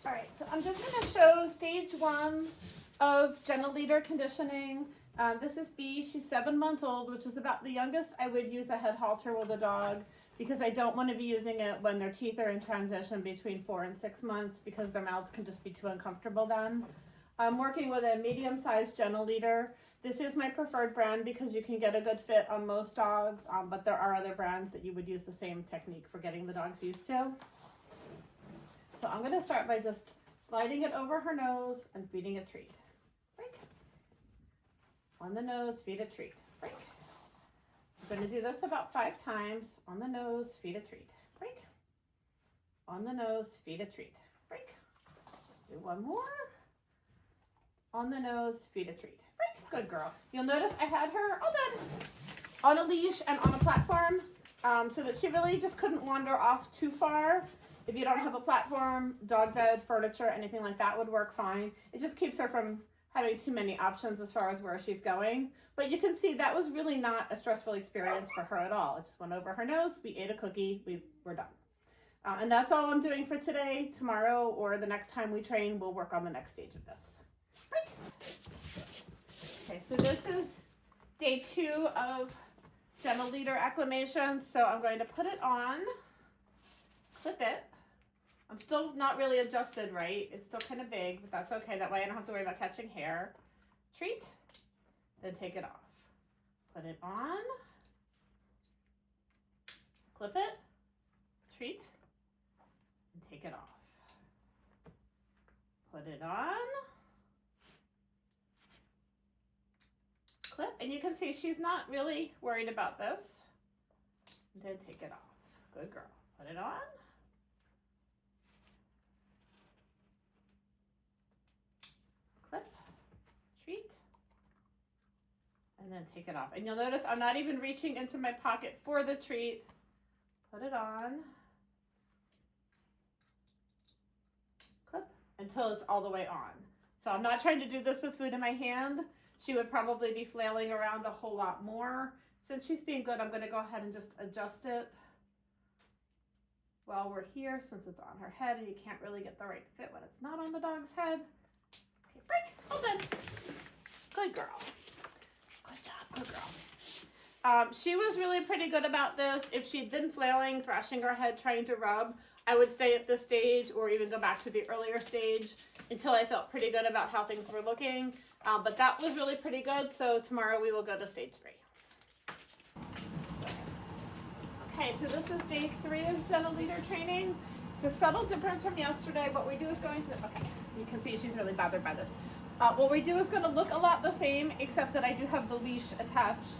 All right, so I'm just going to show stage 1 of gentle leader conditioning. This is B. She's 7 months old, which is about the youngest I would use a head halter with a dog, because I don't want to be using it when their teeth are in transition between 4 and 6 months, because their mouths can just be too uncomfortable then. I'm working with a medium-sized gentle leader. This is my preferred brand because you can get a good fit on most dogs, but there are other brands that you would use the same technique for getting the dogs used to. So I'm going to start by just sliding it over her nose and feeding a treat. Break. On the nose, feed a treat. Break. I'm going to do this about 5 times. On the nose, feed a treat. Break. On the nose, feed a treat. Break. Just do one more. On the nose, feed a treat. Break. Good girl. You'll notice I had her all done on a leash and on a platform, so that she really just couldn't wander off too far. If you don't have a platform, dog bed, furniture, anything like that would work fine. It just keeps her from having too many options as far as where she's going. But you can see that was really not a stressful experience for her at all. It just went over her nose, we ate a cookie, we're done. And that's all I'm doing for today. Tomorrow or the next time we train, we'll work on the next stage of this. Okay, so this is day 2 of gentle leader acclimation. So I'm going to put it on, clip it. I'm still not really adjusted right. It's still kind of big, but that's okay. That way I don't have to worry about catching hair. Treat, then take it off. Put it on, clip it, treat, and take it off. Put it on, clip, and you can see she's not really worried about this. And then take it off. Good girl. Put it on. Clip, treat, and then take it off. And you'll notice I'm not even reaching into my pocket for the treat. Put it on, clip, until it's all the way on. So I'm not trying to do this with food in my hand. She would probably be flailing around a whole lot more. Since she's being good, I'm going to go ahead and just adjust it while we're here, since it's on her head and you can't really get the right fit when it's not on the dog's head. Okay, break. All done. Good girl. Good job. Good girl. She was really pretty good about this. If she'd been flailing, thrashing her head, trying to rub, I would stay at this stage or even go back to the earlier stage until I felt pretty good about how things were looking. But that was really pretty good. So tomorrow we will go to stage 3. Okay, so this is day 3 of gentle leader training. It's a subtle difference from yesterday. What we do is going to, okay, you can see she's really bothered by this. What we do is going to look a lot the same, except that I do have the leash attached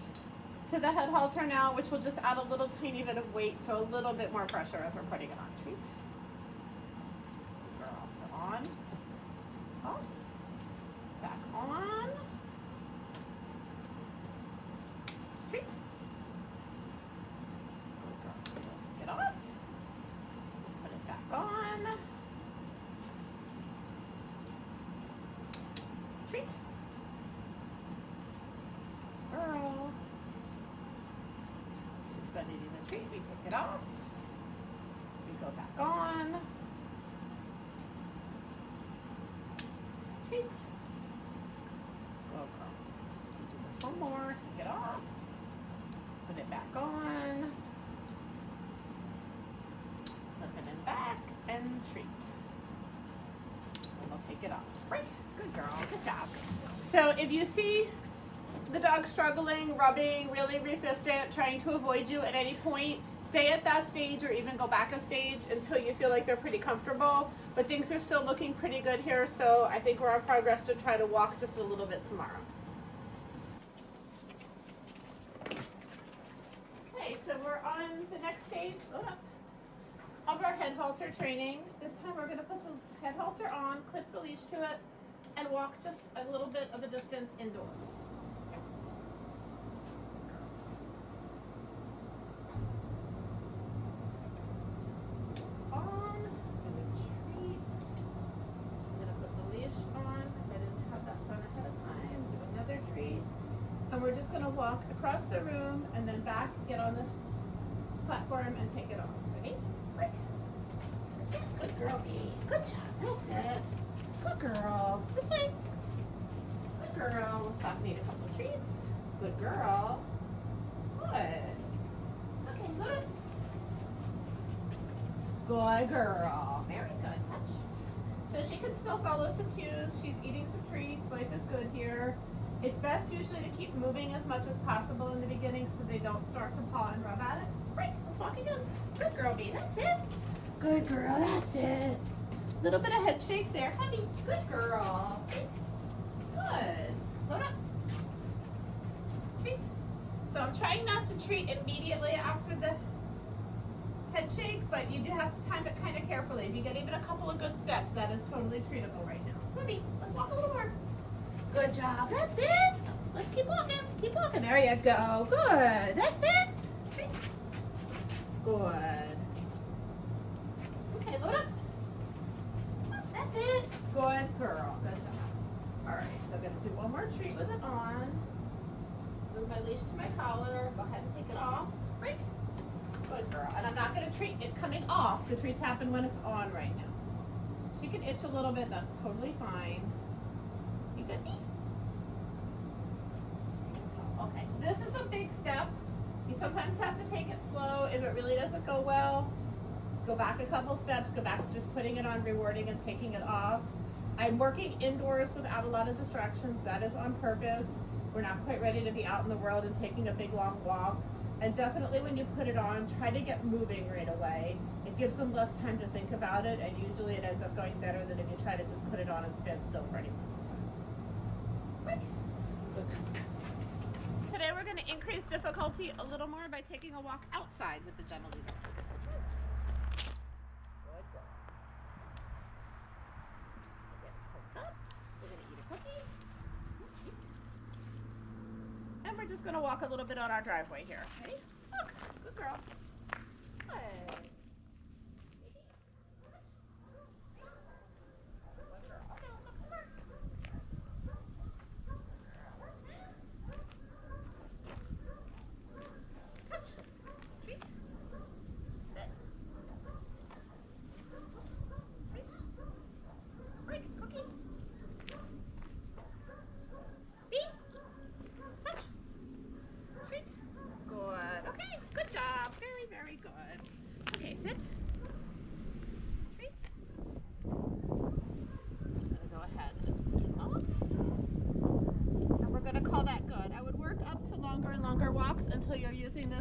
to the head halter now, which will just add a little tiny bit of weight, so a little bit more pressure as we're putting it on. Treat. Girl, so on, off, back on, treat. Take it off, put it back on, treat. Girl. She's ready to treat. We take it off. We go back on. Treat. Go, girl. Do this one more. Take it off. Put it back on. Flip it in back and treat. And we'll take it off. Break. Good girl. Good job. So if you see the dog struggling, rubbing, really resistant, trying to avoid you at any point, stay at that stage or even go back a stage until you feel like they're pretty comfortable. But things are still looking pretty good here, so I think we're on progress to try to walk just a little bit tomorrow. Okay, so we're on the next stage of our head halter training. This time we're going to put the head halter on, clip the leash to it, and walk just a little bit of a distance indoors. And we're just going to walk across the room and then back, get on the platform and take it off. Ready? Break. That's it. Good girl, Bee. Good job. That's it. Good girl. This way. Good girl. We'll stop and eat a couple of treats. Good girl. Good. Okay, good. Good girl. Very good. Touch. So she can still follow some cues. She's eating some treats. Life is good here. It's best usually to keep moving as much as possible in the beginning so they don't start to paw and rub at it. Right, let's walk again. Good girl, Bee. That's it. Good girl. That's it. Little bit of head shake there, honey. Good girl. Good. Load up. Treat. So I'm trying not to treat immediately after the head shake, but you do have to time it kind of carefully. If you get even a couple of good steps, that is totally treatable right now. Honey, let's walk a little more. Good job. That's it. Let's keep walking. Keep walking. There you go. Good. That's it. Treat. Good. Okay, load up. That's it. Good girl. Good job. All right, so I'm going to do one more treat with it on. Move my leash to my collar. Go ahead and take it off. Right. Good girl. And I'm not going to treat it coming off. The treats happen when it's on right now. She can itch a little bit. That's totally fine. You good, me? Okay, so this is a big step. You sometimes have to take it slow. If it really doesn't go well, go back a couple steps. Go back to just putting it on, rewarding, and taking it off. I'm working indoors without a lot of distractions. That is on purpose. We're not quite ready to be out in the world and taking a big long walk. And definitely when you put it on, try to get moving right away. It gives them less time to think about it, and usually it ends up going better than if you try to just put it on and stand still for any time. Today we're going to increase difficulty a little more by taking a walk outside with the gentle leader. Good girl. Get poked up. We're going to eat a cookie. And we're just going to walk a little bit on our driveway here. Ready? Let's walk. Good girl. Good. Until you're using this